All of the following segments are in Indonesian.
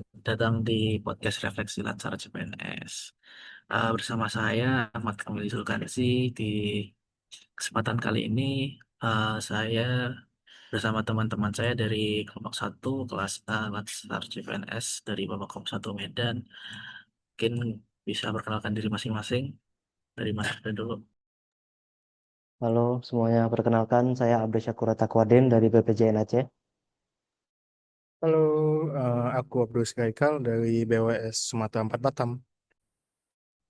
datang di podcast Refleksi Latsar CPNS. Bersama saya Ahmad Kamil Zulkarsi. Di kesempatan kali ini saya bersama teman-teman saya dari kelompok 1 kelas A Latsar CPNS dari Babak 1 Medan. Mungkin bisa perkenalkan diri masing-masing dari Mas Arda dulu. Halo semuanya, perkenalkan saya Abdul Syakur Takwadin dari BPJN Aceh. Halo, aku Abdul Skaikal dari BWS Sumatera 4 Batam.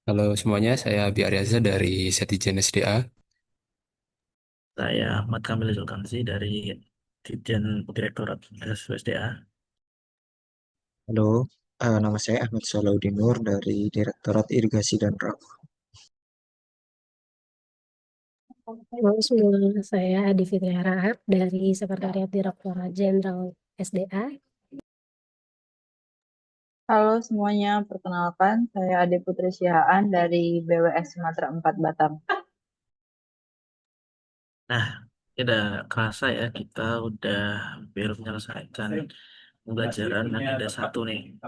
Halo semuanya, saya Abi Aryaza dari Setijen SDA. Saya Ahmad Kamil Zulkarsi dari Ditjen Direktorat SSWSDA. Halo, nama saya Ahmad Salahuddin Nur dari Direktorat Irigasi dan Rawa. Halo semua, saya Adi Fitri Harahap dari Sekretariat Direktorat Jenderal SDA. Halo semuanya, perkenalkan saya Ade Putri Sihaan dari BWS Sumatera 4 Batam. Nah, tidak kerasa ya kita udah hampir menyelesaikan pembelajaran yang ada satu nih.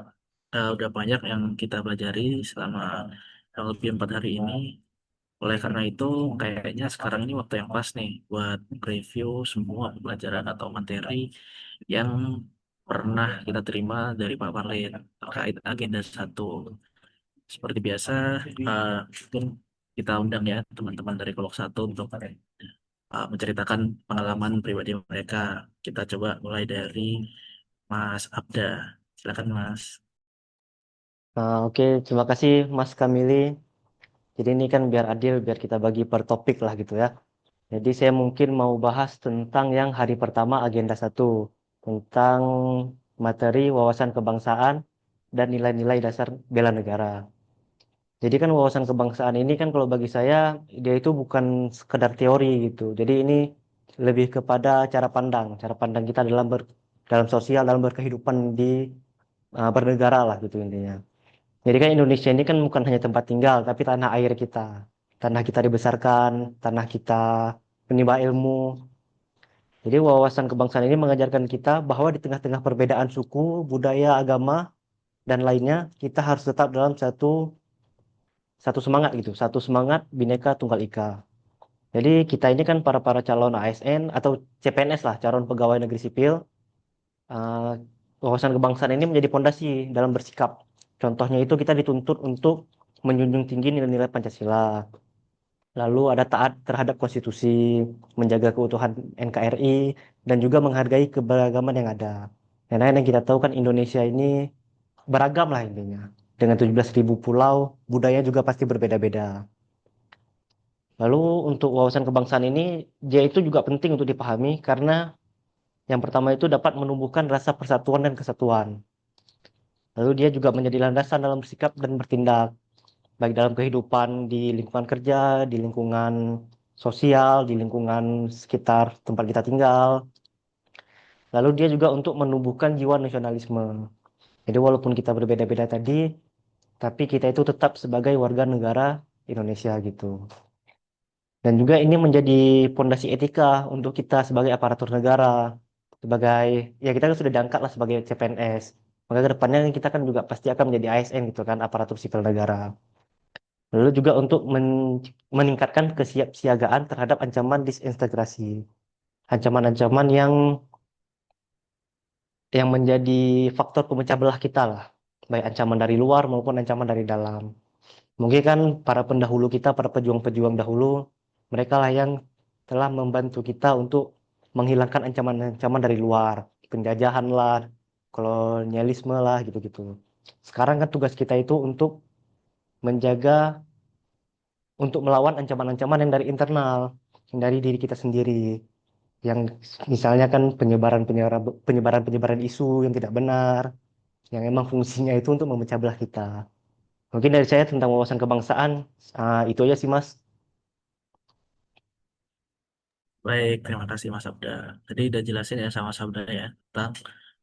Udah banyak yang kita pelajari selama kurang lebih 4 hari ini. Oleh karena itu, kayaknya sekarang ini waktu yang pas nih buat review semua pembelajaran atau materi yang pernah kita terima dari Pak Parlin terkait agenda satu. Seperti biasa, mungkin kita undang ya teman-teman dari kelompok 1 untuk menceritakan pengalaman pribadi mereka. Kita coba mulai dari Mas Abda. Silakan Mas. Nah, oke, terima kasih Mas Kamili. Jadi ini kan biar adil, biar kita bagi per topik lah gitu ya. Jadi saya mungkin mau bahas tentang yang hari pertama agenda satu, tentang materi wawasan kebangsaan dan nilai-nilai dasar bela negara. Jadi kan wawasan kebangsaan ini kan kalau bagi saya dia itu bukan sekedar teori gitu. Jadi ini lebih kepada cara pandang kita dalam sosial, dalam berkehidupan di bernegara lah gitu intinya. Jadi kan Indonesia ini kan bukan hanya tempat tinggal, tapi tanah air kita. Tanah kita dibesarkan, tanah kita menimba ilmu. Jadi wawasan kebangsaan ini mengajarkan kita bahwa di tengah-tengah perbedaan suku, budaya, agama, dan lainnya, kita harus tetap dalam satu satu semangat gitu, satu semangat Bhinneka Tunggal Ika. Jadi kita ini kan para calon ASN atau CPNS lah, calon pegawai negeri sipil. eh, Wawasan kebangsaan ini menjadi pondasi dalam bersikap. Contohnya itu kita dituntut untuk menjunjung tinggi nilai-nilai Pancasila. Lalu ada taat terhadap konstitusi, menjaga keutuhan NKRI, dan juga menghargai keberagaman yang ada. Karena yang kita tahu kan Indonesia ini beragam lah intinya. Dengan 17.000 pulau, budaya juga pasti berbeda-beda. Lalu untuk wawasan kebangsaan ini, dia itu juga penting untuk dipahami karena yang pertama itu dapat menumbuhkan rasa persatuan dan kesatuan. Lalu dia juga menjadi landasan dalam bersikap dan bertindak, baik dalam kehidupan di lingkungan kerja, di lingkungan sosial, di lingkungan sekitar tempat kita tinggal. Lalu dia juga untuk menumbuhkan jiwa nasionalisme. Jadi walaupun kita berbeda-beda tadi, tapi kita itu tetap sebagai warga negara Indonesia gitu. Dan juga ini menjadi pondasi etika untuk kita sebagai aparatur negara, sebagai ya kita kan sudah diangkat lah sebagai CPNS. Maka ke depannya kita kan juga pasti akan menjadi ASN gitu kan, aparatur sipil negara. Lalu juga untuk meningkatkan kesiapsiagaan terhadap ancaman disintegrasi. Ancaman-ancaman yang menjadi faktor pemecah belah kita lah. Baik ancaman dari luar maupun ancaman dari dalam. Mungkin kan para pendahulu kita, para pejuang-pejuang dahulu, mereka lah yang telah membantu kita untuk menghilangkan ancaman-ancaman dari luar. Penjajahan lah, kolonialisme lah, gitu-gitu. Sekarang kan tugas kita itu untuk menjaga, untuk melawan ancaman-ancaman yang dari internal, yang dari diri kita sendiri. Yang misalnya kan penyebaran-penyebaran isu yang tidak benar, yang emang fungsinya itu untuk memecah belah kita. Mungkin dari saya tentang wawasan kebangsaan, itu aja sih Mas. Baik, terima kasih Mas Abda. Tadi udah jelasin ya sama Mas Abda ya tentang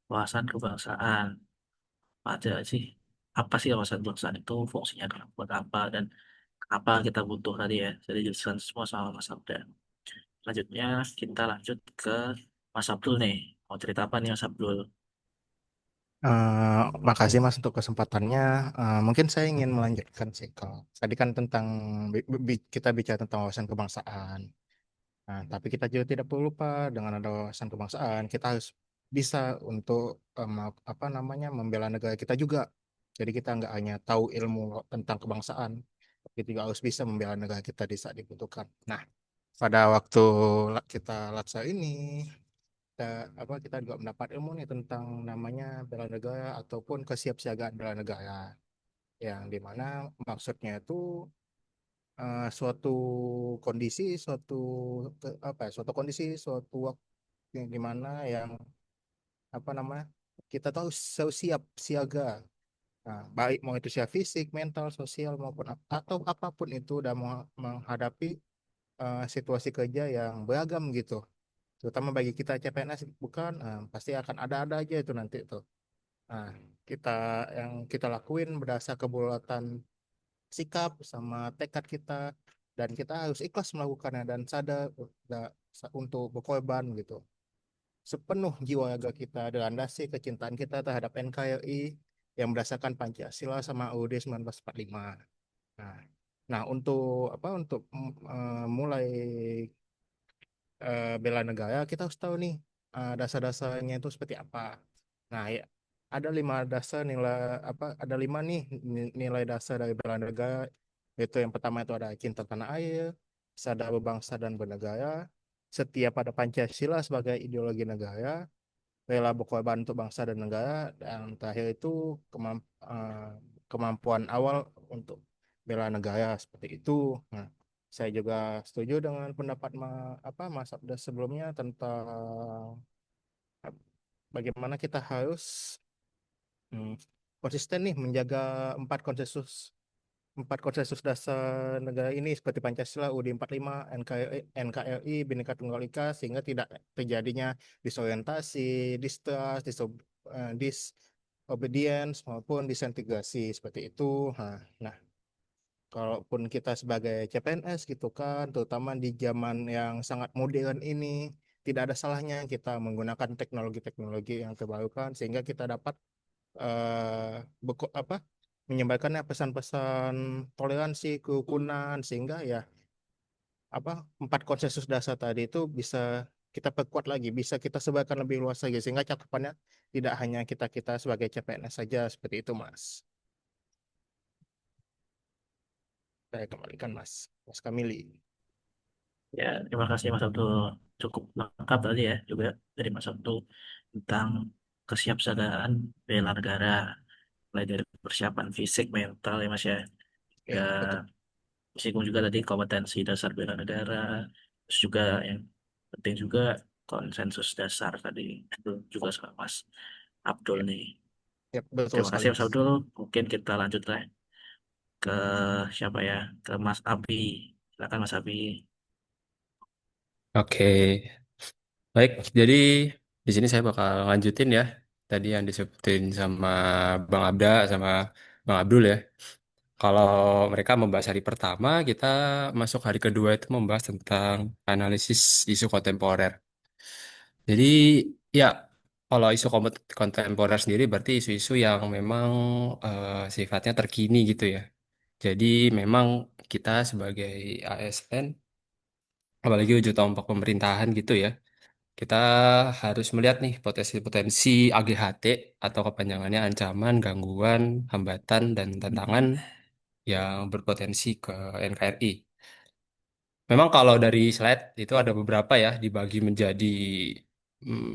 wawasan kebangsaan. Apa aja sih? Apa sih wawasan kebangsaan itu? Fungsinya buat apa? Dan kenapa kita butuh tadi ya? Jadi jelaskan semua sama Mas Abda. Selanjutnya kita lanjut ke Mas Abdul nih. Mau cerita apa nih Mas Abdul? Makasih Mas untuk kesempatannya. Mungkin saya ingin melanjutkan sih kalau tadi kan tentang kita bicara tentang wawasan kebangsaan. Nah, tapi kita juga tidak perlu lupa dengan ada wawasan kebangsaan, kita harus bisa untuk apa namanya membela negara kita juga. Jadi kita nggak hanya tahu ilmu tentang kebangsaan, tapi juga harus bisa membela negara kita di saat dibutuhkan. Nah, pada waktu kita laksa ini, kita juga mendapat ilmu nih tentang namanya bela negara ataupun kesiapsiagaan bela negara, yang dimana maksudnya itu suatu kondisi, suatu kondisi, suatu waktu yang dimana yang apa namanya kita tahu selalu siap siaga. Nah, baik mau itu siap fisik, mental, sosial maupun atau apapun itu dan menghadapi situasi kerja yang beragam gitu. Terutama bagi kita CPNS bukan, pasti akan ada-ada aja itu nanti tuh. Nah, kita yang kita lakuin berdasar kebulatan sikap sama tekad kita, dan kita harus ikhlas melakukannya dan sadar untuk berkorban gitu. Sepenuh jiwa raga kita dilandasi kecintaan kita terhadap NKRI yang berdasarkan Pancasila sama UUD 1945. Nah, nah untuk mulai bela negara kita harus tahu nih dasar-dasarnya itu seperti apa. Nah, ya, ada lima nih nilai dasar dari bela negara. Itu yang pertama itu ada cinta tanah air, sadar berbangsa dan bernegara, setia pada Pancasila sebagai ideologi negara, rela berkorban untuk bangsa dan negara, dan terakhir itu kemampuan awal untuk bela negara seperti itu. Nah, saya juga setuju dengan pendapat Mas Abdas sebelumnya tentang bagaimana kita harus hmm, konsisten nih menjaga empat konsensus empat konsensus dasar negara ini seperti Pancasila, UUD 45, NKRI, Bhinneka Tunggal Ika, sehingga tidak terjadinya disorientasi, distrust, disobedience maupun disintegrasi seperti itu. Nah, kalaupun kita sebagai CPNS gitu kan, terutama di zaman yang sangat modern ini, tidak ada salahnya kita menggunakan teknologi-teknologi yang terbarukan sehingga kita dapat menyebarkannya pesan-pesan toleransi, kerukunan, sehingga ya empat konsensus dasar tadi itu bisa kita perkuat lagi, bisa kita sebarkan lebih luas lagi sehingga cakupannya tidak hanya kita-kita sebagai CPNS saja seperti itu, Mas. Saya kembalikan Mas Kamili. Ya, terima kasih Mas Abdul. Cukup lengkap tadi ya juga dari Mas Abdul tentang kesiapsiagaan bela negara, mulai dari persiapan fisik, mental ya Mas ya. Juga Ya, betul. meskipun juga tadi kompetensi dasar bela negara, terus juga yang penting juga konsensus dasar tadi itu juga sama Mas Abdul Ya, nih. ya, betul Terima sekali, kasih Mas Mas. Abdul. Mungkin kita lanjut lah ke siapa ya? Ke Mas Abi. Silakan Mas Abi. Oke, baik. Jadi di sini saya bakal lanjutin ya. Tadi yang disebutin sama Bang Abda sama Bang Abdul ya. Kalau mereka membahas hari pertama, kita masuk hari kedua itu membahas tentang analisis isu kontemporer. Jadi ya, kalau isu kontemporer sendiri berarti isu-isu yang memang sifatnya terkini gitu ya. Jadi memang kita sebagai ASN, apalagi wujud tombak pemerintahan gitu ya, kita harus melihat nih potensi-potensi AGHT atau kepanjangannya ancaman, gangguan, hambatan, dan tantangan yang berpotensi ke NKRI. Memang kalau dari slide itu ada beberapa ya dibagi menjadi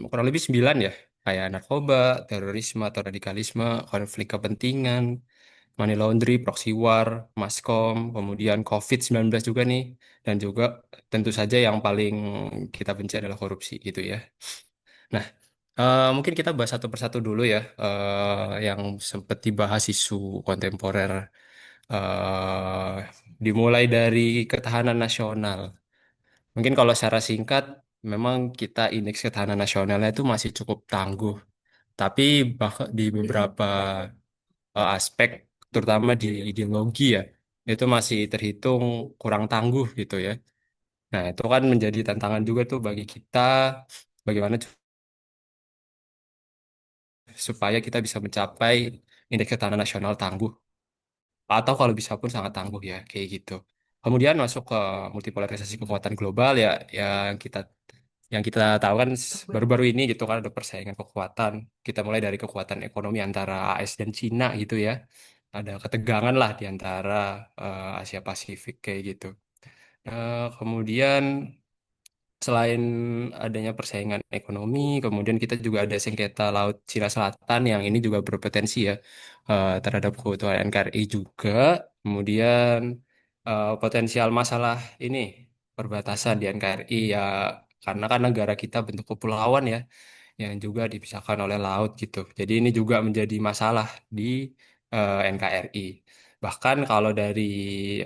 kurang lebih 9 ya. Kayak narkoba, terorisme atau radikalisme, konflik kepentingan, money laundry, proxy war, maskom, kemudian COVID-19 juga nih. Dan juga tentu saja yang paling kita benci adalah korupsi gitu ya. Nah, mungkin kita bahas satu persatu dulu ya, yang sempat dibahas isu kontemporer. eh Dimulai dari ketahanan nasional. Mungkin kalau secara singkat, memang kita indeks ketahanan nasionalnya itu masih cukup tangguh. Tapi bahkan di beberapa aspek, terutama di ideologi ya, itu masih terhitung kurang tangguh gitu ya. Nah, itu kan menjadi tantangan juga tuh bagi kita, bagaimana supaya kita bisa mencapai indeks ketahanan nasional tangguh atau kalau bisa pun sangat tangguh ya kayak gitu. Kemudian masuk ke multipolarisasi kekuatan global ya yang kita tahu kan baru-baru ini gitu kan ada persaingan kekuatan. Kita mulai dari kekuatan ekonomi antara AS dan Cina gitu ya. Ada ketegangan lah di antara Asia Pasifik kayak gitu. Kemudian selain adanya persaingan ekonomi, kemudian kita juga ada sengketa Laut Cina Selatan yang ini juga berpotensi ya terhadap keutuhan NKRI juga. Kemudian potensial masalah ini perbatasan di NKRI ya karena kan negara kita bentuk kepulauan ya yang juga dipisahkan oleh laut gitu. Jadi ini juga menjadi masalah di NKRI. Bahkan kalau dari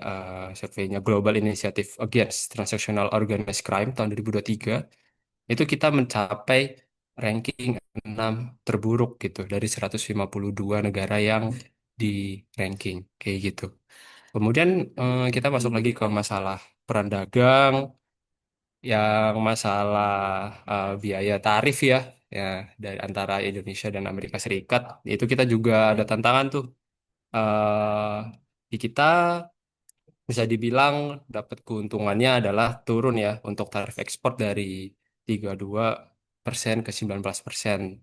surveinya Global Initiative Against Transnational Organized Crime tahun 2023, itu kita mencapai ranking 6 terburuk gitu dari 152 negara yang di ranking kayak gitu. Kemudian kita masuk lagi ke masalah perang dagang, yang masalah biaya tarif ya dari antara Indonesia dan Amerika Serikat itu kita juga ada tantangan tuh. Di kita bisa dibilang dapat keuntungannya adalah turun ya untuk tarif ekspor dari 32% ke 19%.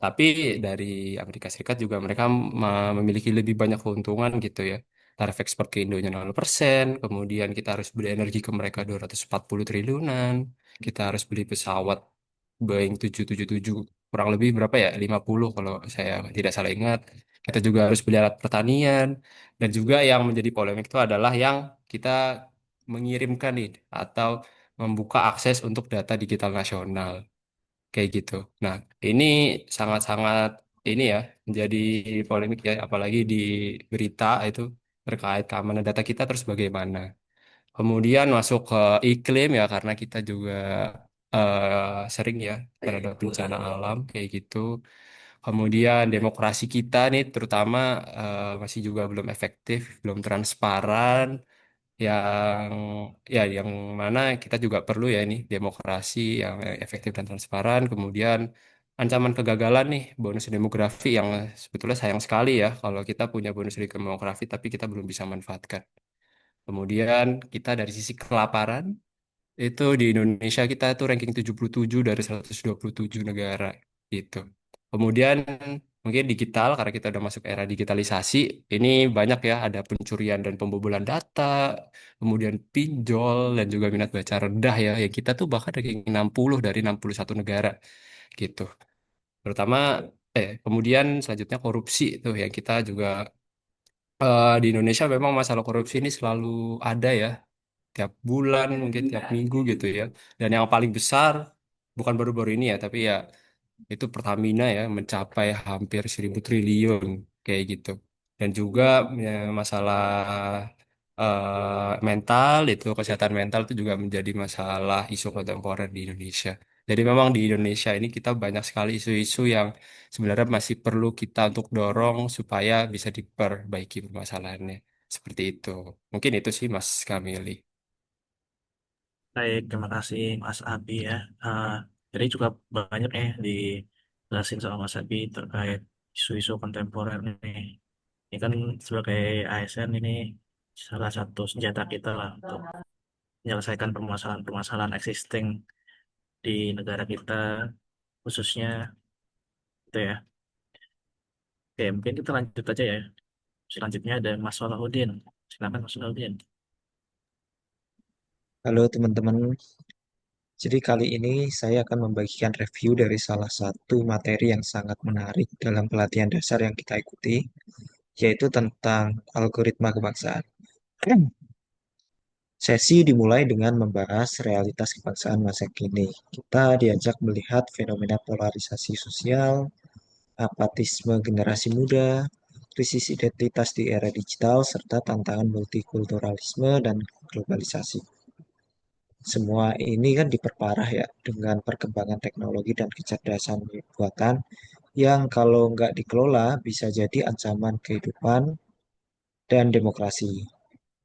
Tapi dari Amerika Serikat juga mereka memiliki lebih banyak keuntungan gitu ya. Tarif ekspor ke Indonesia 0%, kemudian kita harus beli energi ke mereka 240 triliunan, kita harus beli pesawat Boeing 777 kurang lebih berapa ya? 50 kalau saya tidak salah ingat. Kita juga harus beli alat pertanian dan juga yang menjadi polemik itu adalah yang kita mengirimkan nih atau membuka akses untuk data digital nasional kayak gitu. Nah, ini sangat-sangat ini ya menjadi polemik ya apalagi di berita itu terkait keamanan data kita terus bagaimana. Kemudian masuk ke iklim ya karena kita juga sering ya terhadap bencana alam kayak gitu. Kemudian demokrasi kita nih terutama masih juga belum efektif, belum transparan, yang yang mana kita juga perlu ya ini demokrasi yang efektif dan transparan. Kemudian ancaman kegagalan nih bonus demografi yang sebetulnya sayang sekali ya kalau kita punya bonus demografi tapi kita belum bisa manfaatkan. Kemudian kita dari sisi kelaparan itu di Indonesia kita tuh ranking 77 dari 127 negara gitu. Kemudian mungkin digital karena kita udah masuk era digitalisasi, ini banyak ya ada pencurian dan pembobolan data, kemudian pinjol dan juga minat baca rendah ya. Yang kita tuh bahkan ranking 60 dari 61 negara gitu. Terutama kemudian selanjutnya korupsi tuh yang kita juga di Indonesia memang masalah korupsi ini selalu ada ya tiap bulan mungkin tiap minggu gitu ya dan yang paling besar bukan baru-baru ini ya tapi ya itu Pertamina ya mencapai hampir 1.000 triliun kayak gitu dan juga ya, masalah mental itu kesehatan mental itu juga menjadi masalah isu kontemporer di Indonesia jadi memang di Indonesia ini kita banyak sekali isu-isu yang sebenarnya masih perlu kita untuk dorong supaya bisa diperbaiki permasalahannya seperti itu mungkin itu sih Mas Kamili. Baik, terima kasih Mas Abi ya. Eh, jadi juga banyak ya dijelasin sama Mas Abi terkait isu-isu kontemporer nih. Ini kan sebagai ASN ini salah satu senjata kita lah untuk menyelesaikan permasalahan-permasalahan existing di negara kita khususnya itu ya. Oke, mungkin kita lanjut aja ya. Selanjutnya ada Mas Salahuddin. Silakan Mas Salahuddin. Halo teman-teman, jadi kali ini saya akan membagikan review dari salah satu materi yang sangat menarik dalam pelatihan dasar yang kita ikuti, yaitu tentang algoritma kebangsaan. Sesi dimulai dengan membahas realitas kebangsaan masa kini. Kita diajak melihat fenomena polarisasi sosial, apatisme generasi muda, krisis identitas di era digital, serta tantangan multikulturalisme dan globalisasi. Semua ini kan diperparah ya dengan perkembangan teknologi dan kecerdasan buatan yang kalau nggak dikelola bisa jadi ancaman kehidupan dan demokrasi.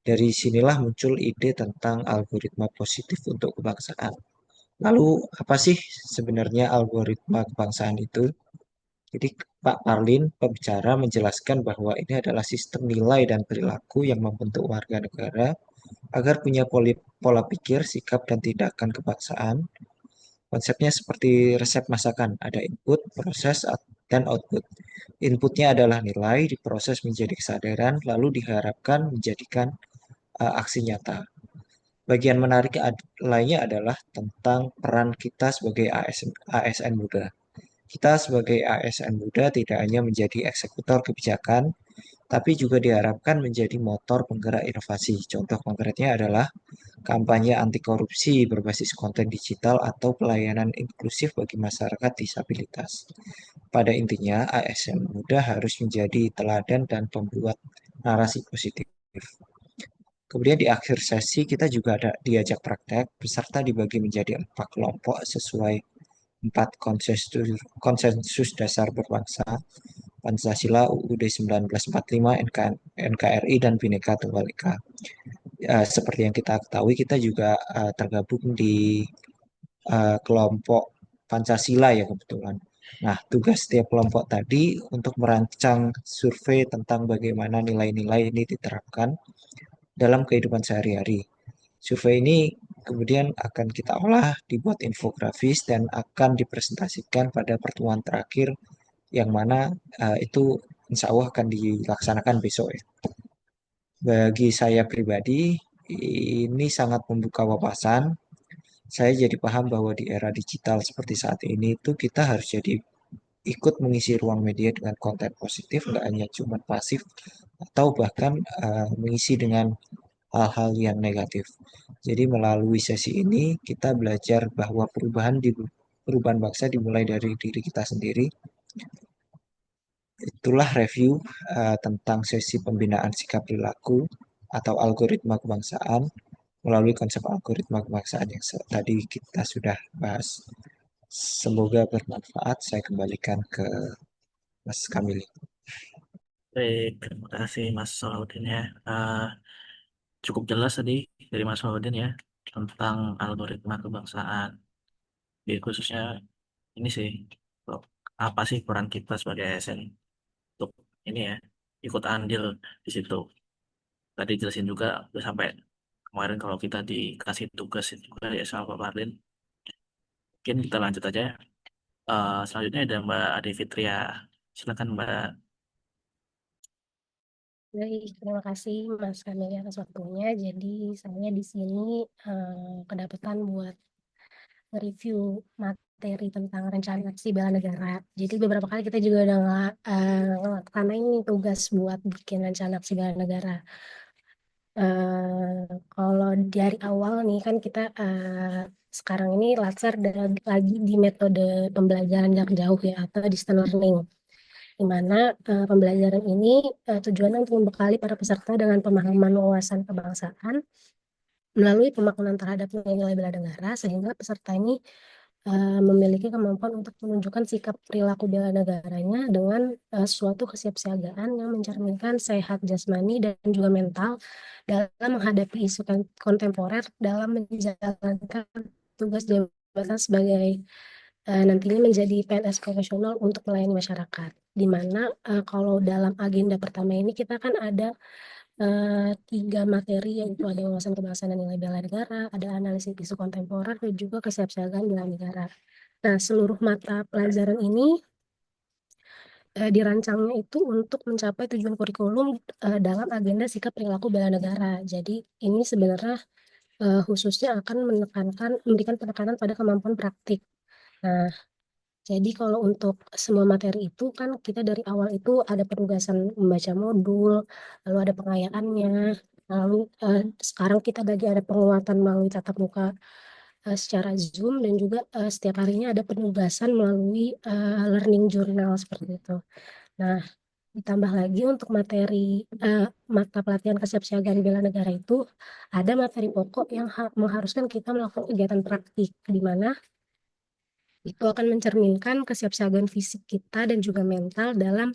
Dari sinilah muncul ide tentang algoritma positif untuk kebangsaan. Lalu apa sih sebenarnya algoritma kebangsaan itu? Jadi Pak Parlin, pembicara, menjelaskan bahwa ini adalah sistem nilai dan perilaku yang membentuk warga negara agar punya pola pikir, sikap, dan tindakan kebangsaan. Konsepnya seperti resep masakan, ada input, proses, dan output. Inputnya adalah nilai, diproses menjadi kesadaran, lalu diharapkan menjadikan aksi nyata. Bagian menarik lainnya adalah tentang peran kita sebagai ASN muda. Kita sebagai ASN muda tidak hanya menjadi eksekutor kebijakan, tapi juga diharapkan menjadi motor penggerak inovasi. Contoh konkretnya adalah kampanye anti korupsi berbasis konten digital atau pelayanan inklusif bagi masyarakat disabilitas. Pada intinya, ASN muda harus menjadi teladan dan pembuat narasi positif. Kemudian di akhir sesi kita juga ada diajak praktek, peserta dibagi menjadi 4 kelompok sesuai 4 konsensus dasar berbangsa, Pancasila, UUD 1945, NKRI, dan Bhinneka Tunggal Ika. Seperti yang kita ketahui, kita juga tergabung di kelompok Pancasila ya kebetulan. Nah, tugas setiap kelompok tadi untuk merancang survei tentang bagaimana nilai-nilai ini diterapkan dalam kehidupan sehari-hari. Survei ini kemudian akan kita olah, dibuat infografis, dan akan dipresentasikan pada pertemuan terakhir yang mana itu insya Allah akan dilaksanakan besok ya. Bagi saya pribadi, ini sangat membuka wawasan. Saya jadi paham bahwa di era digital seperti saat ini itu kita harus jadi ikut mengisi ruang media dengan konten positif, nggak hanya cuma pasif atau bahkan mengisi dengan hal-hal yang negatif. Jadi melalui sesi ini kita belajar bahwa perubahan bangsa dimulai dari diri kita sendiri. Itulah review tentang sesi pembinaan sikap perilaku atau algoritma kebangsaan melalui konsep algoritma kebangsaan yang tadi kita sudah bahas. Semoga bermanfaat. Saya kembalikan ke Mas Kamil. Baik, terima kasih Mas Salahuddin ya. Cukup jelas tadi dari Mas Salahuddin ya tentang algoritma kebangsaan. Jadi khususnya ini sih, apa sih peran kita sebagai ASN untuk ini ya, ikut andil di situ. Tadi jelasin juga udah sampai kemarin kalau kita dikasih tugas itu juga ya sama Pak Marlin. Mungkin kita lanjut aja. Selanjutnya ada Mbak Ade Fitria. Silakan Mbak. Baik, terima kasih Mas Kamil atas waktunya. Jadi saya di sini kedapatan buat review materi tentang rencana aksi bela negara. Jadi beberapa kali kita juga udah karena ini tugas buat bikin rencana aksi bela negara. Kalau dari awal nih kan kita sekarang ini latsar lagi di metode pembelajaran jarak jauh ya atau distance learning, di mana pembelajaran ini tujuannya untuk membekali para peserta dengan pemahaman wawasan kebangsaan melalui pemaknaan terhadap nilai-nilai bela negara sehingga peserta ini memiliki kemampuan untuk menunjukkan sikap perilaku bela negaranya dengan suatu kesiapsiagaan yang mencerminkan sehat jasmani dan juga mental dalam menghadapi isu kontemporer dalam menjalankan tugas jabatan sebagai nantinya menjadi PNS profesional untuk melayani masyarakat. Di mana kalau dalam agenda pertama ini kita kan ada 3 materi, yaitu ada wawasan kebangsaan dan nilai bela negara, ada analisis isu kontemporer, dan juga kesiapsiagaan bela negara. Nah, seluruh mata pelajaran ini dirancangnya itu untuk mencapai tujuan kurikulum dalam agenda sikap perilaku bela negara. Jadi ini sebenarnya khususnya akan memberikan penekanan pada kemampuan praktik. Nah, jadi kalau untuk semua materi itu kan kita dari awal itu ada penugasan membaca modul, lalu ada pengayaannya, lalu sekarang kita lagi ada penguatan melalui tatap muka secara Zoom, dan juga setiap harinya ada penugasan melalui learning journal seperti itu. Nah, ditambah lagi untuk materi mata pelatihan kesiapsiagaan bela negara itu ada materi pokok yang mengharuskan kita melakukan kegiatan praktik, di mana itu akan mencerminkan kesiapsiagaan fisik kita dan juga mental dalam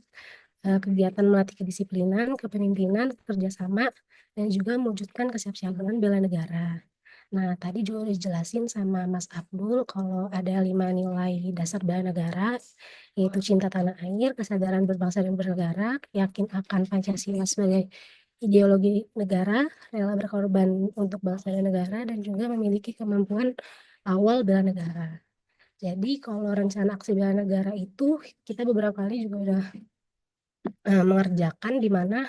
kegiatan melatih kedisiplinan, kepemimpinan, kerjasama, dan juga mewujudkan kesiapsiagaan bela negara. Nah, tadi juga udah dijelasin sama Mas Abdul kalau ada 5 nilai dasar bela negara, yaitu cinta tanah air, kesadaran berbangsa dan bernegara, yakin akan Pancasila sebagai ideologi negara, rela berkorban untuk bangsa dan negara, dan juga memiliki kemampuan awal bela negara. Jadi kalau rencana aksi bela negara itu kita beberapa kali juga udah mengerjakan, di mana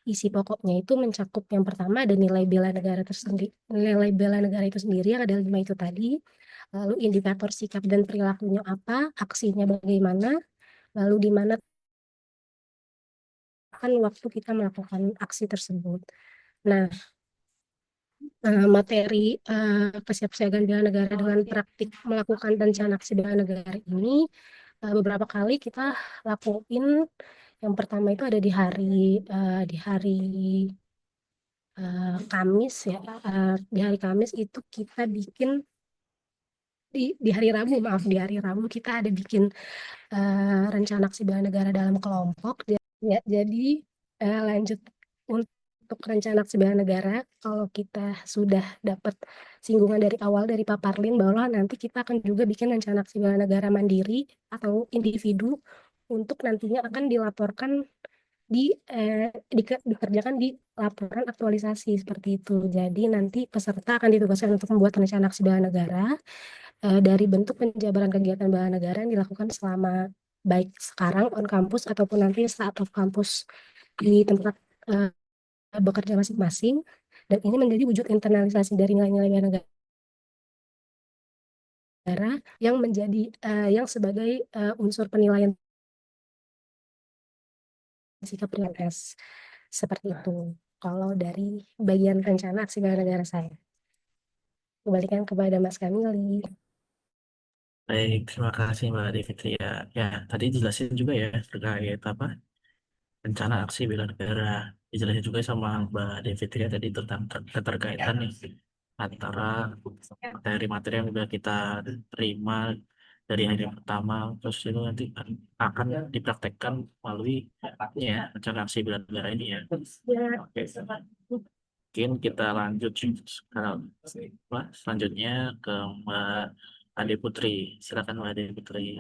isi pokoknya itu mencakup yang pertama ada nilai bela negara tersendiri, nilai bela negara itu sendiri yang ada 5 itu tadi, lalu indikator sikap dan perilakunya apa, aksinya bagaimana, lalu di mana kan waktu kita melakukan aksi tersebut. Nah, materi kesiapsiagaan bela negara dengan praktik melakukan rencana aksi bela negara ini beberapa kali kita lakuin. Yang pertama itu ada di hari Kamis ya. Di hari Kamis itu kita bikin di hari Rabu, maaf, di hari Rabu kita ada bikin rencana aksi bela negara dalam kelompok. Ya, jadi lanjut untuk rencana aksi bela negara, kalau kita sudah dapat singgungan dari awal dari Pak Parlin bahwa nanti kita akan juga bikin rencana aksi bela negara mandiri atau individu untuk nantinya akan dilaporkan dikerjakan di laporan aktualisasi seperti itu. Jadi nanti peserta akan ditugaskan untuk membuat rencana aksi bela negara dari bentuk penjabaran kegiatan bela negara yang dilakukan selama baik sekarang on campus ataupun nanti saat off campus di tempat bekerja masing-masing. Dan ini menjadi wujud internalisasi dari nilai-nilai bela negara yang menjadi yang sebagai unsur penilaian sikap PNS. Seperti itu. Kalau dari bagian rencana aksi bela negara saya. Kembalikan kepada Mas Kamili. Baik, terima kasih Mbak Devitri ya. Ya, tadi jelasin juga ya terkait apa rencana aksi bela negara. Dijelasin juga sama Mbak Devitri ya tadi tentang keterkaitan nih antara materi-materi yang udah kita terima dari hari yang pertama, terus itu nanti akan dipraktekkan melalui ini ya rencana aksi bela negara ini ya. Oke. Mungkin kita lanjut sekarang selanjutnya ke Mbak Ade Putri. Silakan Mbak Ade Putri.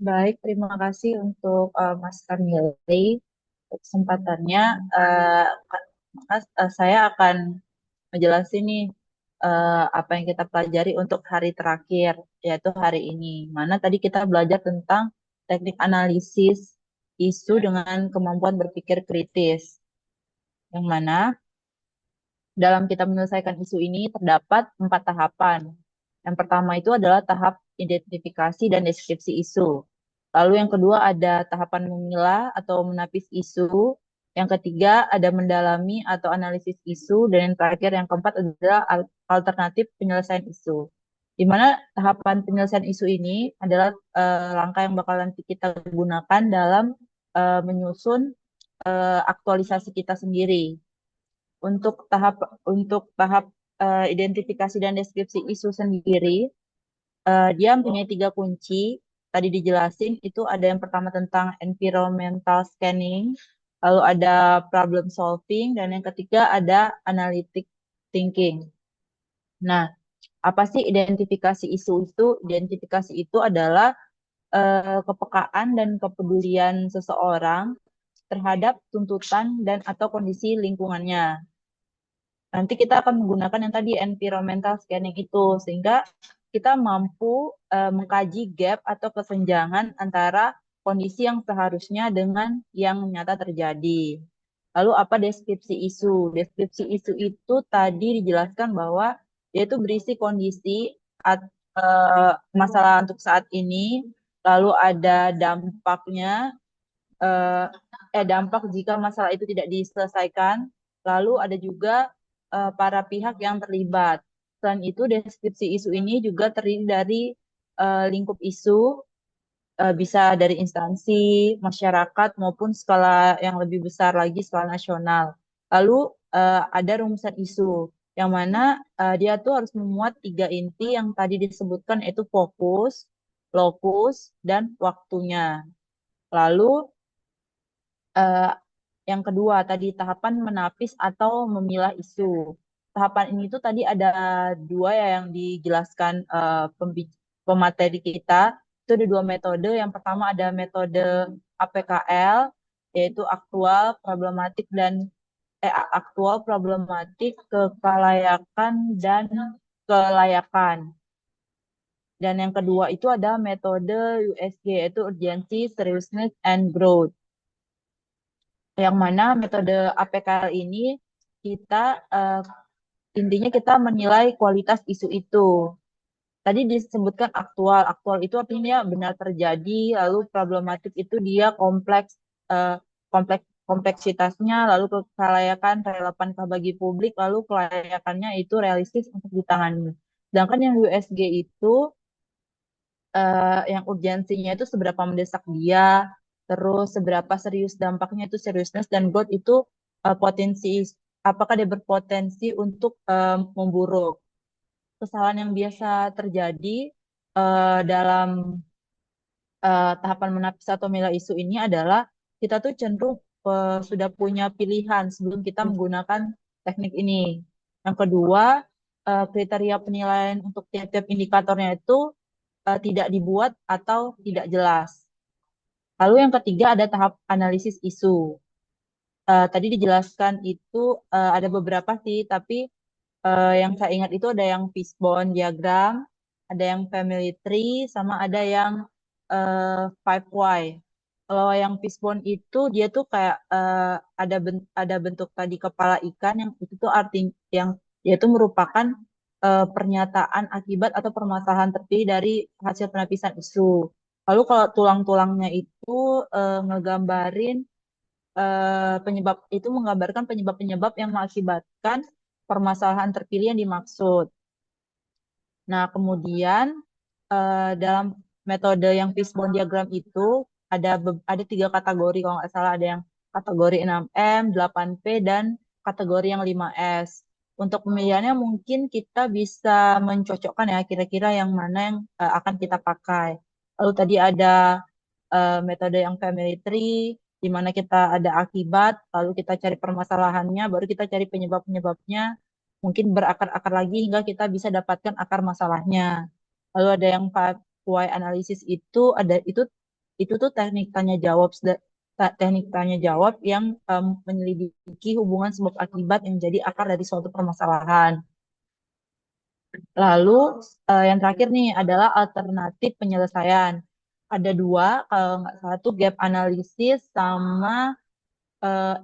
Baik, terima kasih untuk Mas Kamili untuk kesempatannya. Saya akan menjelaskan nih apa yang kita pelajari untuk hari terakhir, yaitu hari ini. Mana tadi kita belajar tentang teknik analisis isu dengan kemampuan berpikir kritis. Yang mana dalam kita menyelesaikan isu ini terdapat 4 tahapan. Yang pertama itu adalah tahap identifikasi dan deskripsi isu. Lalu yang kedua ada tahapan memilah atau menapis isu. Yang ketiga ada mendalami atau analisis isu. Dan yang terakhir, yang keempat adalah alternatif penyelesaian isu. Di mana tahapan penyelesaian isu ini adalah langkah yang bakal nanti kita gunakan dalam menyusun aktualisasi kita sendiri. Untuk tahap identifikasi dan deskripsi isu sendiri, dia mempunyai 3 kunci. Tadi dijelasin itu ada yang pertama tentang environmental scanning, lalu ada problem solving, dan yang ketiga ada analytic thinking. Nah, apa sih identifikasi isu itu? Identifikasi itu adalah kepekaan dan kepedulian seseorang terhadap tuntutan dan atau kondisi lingkungannya. Nanti kita akan menggunakan yang tadi environmental scanning itu, sehingga kita mampu mengkaji gap atau kesenjangan antara kondisi yang seharusnya dengan yang nyata terjadi. Lalu apa deskripsi isu? Deskripsi isu itu tadi dijelaskan bahwa dia itu berisi kondisi masalah untuk saat ini, lalu ada dampaknya, dampak jika masalah itu tidak diselesaikan, lalu ada juga para pihak yang terlibat. Selain itu, deskripsi isu ini juga terdiri dari lingkup isu, bisa dari instansi, masyarakat, maupun skala yang lebih besar lagi, skala nasional. Lalu ada rumusan isu, yang mana dia tuh harus memuat 3 inti yang tadi disebutkan, yaitu fokus, lokus, dan waktunya. Lalu yang kedua tadi tahapan menapis atau memilah isu. tahapan ini tuh tadi ada dua ya yang dijelaskan pemateri kita. Itu ada dua metode. Yang pertama ada metode APKL, yaitu aktual, problematik, kelayakan, dan kelayakan. Dan yang kedua itu ada metode USG, yaitu Urgency, Seriousness, and Growth. Yang mana metode APKL ini kita intinya kita menilai kualitas isu itu. Tadi disebutkan aktual. Aktual itu artinya benar terjadi, lalu problematik itu dia kompleks, kompleksitasnya, lalu kelayakan relevankah bagi publik, lalu kelayakannya itu realistis untuk ditangani. Sedangkan yang USG itu yang urgensinya itu seberapa mendesak dia, terus seberapa serius dampaknya itu seriousness, dan growth itu potensi, apakah dia berpotensi untuk memburuk. Kesalahan yang biasa terjadi dalam tahapan menapis atau milah isu ini adalah kita tuh cenderung sudah punya pilihan sebelum kita menggunakan teknik ini. Yang kedua, kriteria penilaian untuk tiap-tiap indikatornya itu tidak dibuat atau tidak jelas. Lalu yang ketiga ada tahap analisis isu. Tadi dijelaskan itu ada beberapa sih, tapi yang saya ingat itu ada yang fishbone diagram, ada yang family tree, sama ada yang 5Y. Kalau yang fishbone itu dia tuh kayak ada bentuk tadi kepala ikan yang itu tuh artinya yang dia itu merupakan pernyataan akibat atau permasalahan terpilih dari hasil penapisan isu. Lalu kalau tulang-tulangnya itu ngegambarin menggambarkan penyebab-penyebab yang mengakibatkan permasalahan terpilih yang dimaksud. Nah, kemudian dalam metode yang fishbone diagram itu ada 3 kategori kalau nggak salah, ada yang kategori 6M, 8P, dan kategori yang 5S. Untuk pemilihannya mungkin kita bisa mencocokkan ya kira-kira yang mana yang akan kita pakai. Lalu tadi ada metode yang family tree, di mana kita ada akibat, lalu kita cari permasalahannya, baru kita cari penyebab-penyebabnya, mungkin berakar-akar lagi hingga kita bisa dapatkan akar masalahnya. Lalu ada yang 5Y analisis itu tuh teknik tanya jawab yang menyelidiki hubungan sebab akibat yang jadi akar dari suatu permasalahan. Lalu yang terakhir nih adalah alternatif penyelesaian. Ada dua, kalau nggak salah tuh gap analisis sama eh,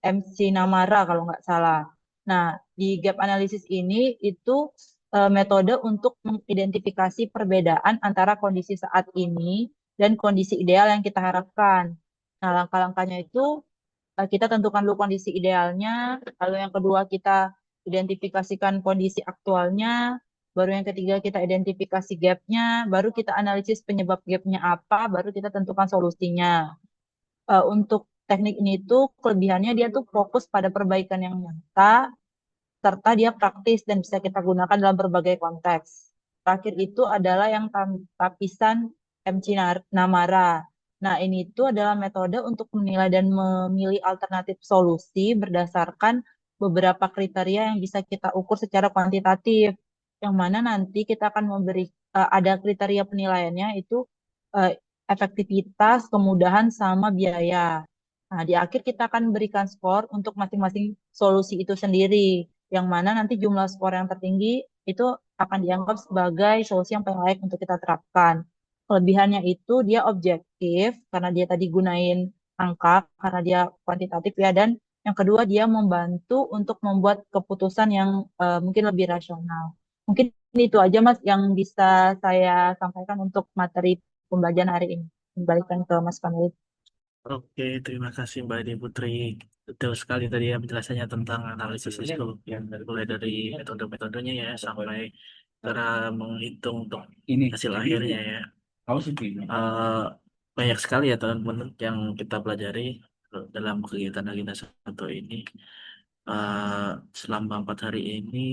MC Namara kalau nggak salah. Nah, di gap analisis ini itu metode untuk mengidentifikasi perbedaan antara kondisi saat ini dan kondisi ideal yang kita harapkan. Nah, langkah-langkahnya itu kita tentukan dulu kondisi idealnya, lalu yang kedua kita identifikasikan kondisi aktualnya, baru yang ketiga kita identifikasi gapnya, baru kita analisis penyebab gapnya apa, baru kita tentukan solusinya. Untuk teknik ini tuh kelebihannya dia tuh fokus pada perbaikan yang nyata, serta dia praktis dan bisa kita gunakan dalam berbagai konteks. Terakhir itu adalah yang tapisan MC Namara. Nah, ini itu adalah metode untuk menilai dan memilih alternatif solusi berdasarkan beberapa kriteria yang bisa kita ukur secara kuantitatif. Yang mana nanti kita akan memberi ada kriteria penilaiannya itu eh, efektivitas, kemudahan, sama biaya. Nah, di akhir kita akan berikan skor untuk masing-masing solusi itu sendiri, yang mana nanti jumlah skor yang tertinggi itu akan dianggap sebagai solusi yang paling layak untuk kita terapkan. Kelebihannya itu dia objektif, karena dia tadi gunain angka, karena dia kuantitatif ya, dan yang kedua dia membantu untuk membuat keputusan yang mungkin lebih rasional. Mungkin itu aja Mas yang bisa saya sampaikan untuk materi pembelajaran hari ini. Kembalikan ke Mas Kamil. Oke, terima kasih Mbak Edi Putri. Betul sekali tadi ya penjelasannya tentang analisis risiko, yang mulai dari metode-metodenya ya sampai cara menghitung untuk hasil akhirnya ya. Eh, Banyak sekali ya teman-teman yang kita pelajari dalam kegiatan agenda satu ini. Eh, Selama 4 hari ini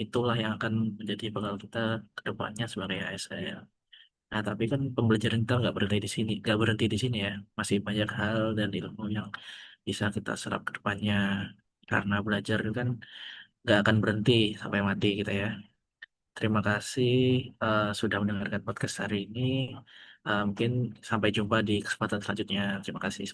itulah yang akan menjadi bekal kita ke depannya sebagai ASN. Nah, tapi kan pembelajaran kita nggak berhenti di sini ya. Masih banyak hal dan ilmu yang bisa kita serap ke depannya. Karena belajar itu kan nggak akan berhenti sampai mati gitu ya. Terima kasih sudah mendengarkan podcast hari ini. Mungkin sampai jumpa di kesempatan selanjutnya. Terima kasih.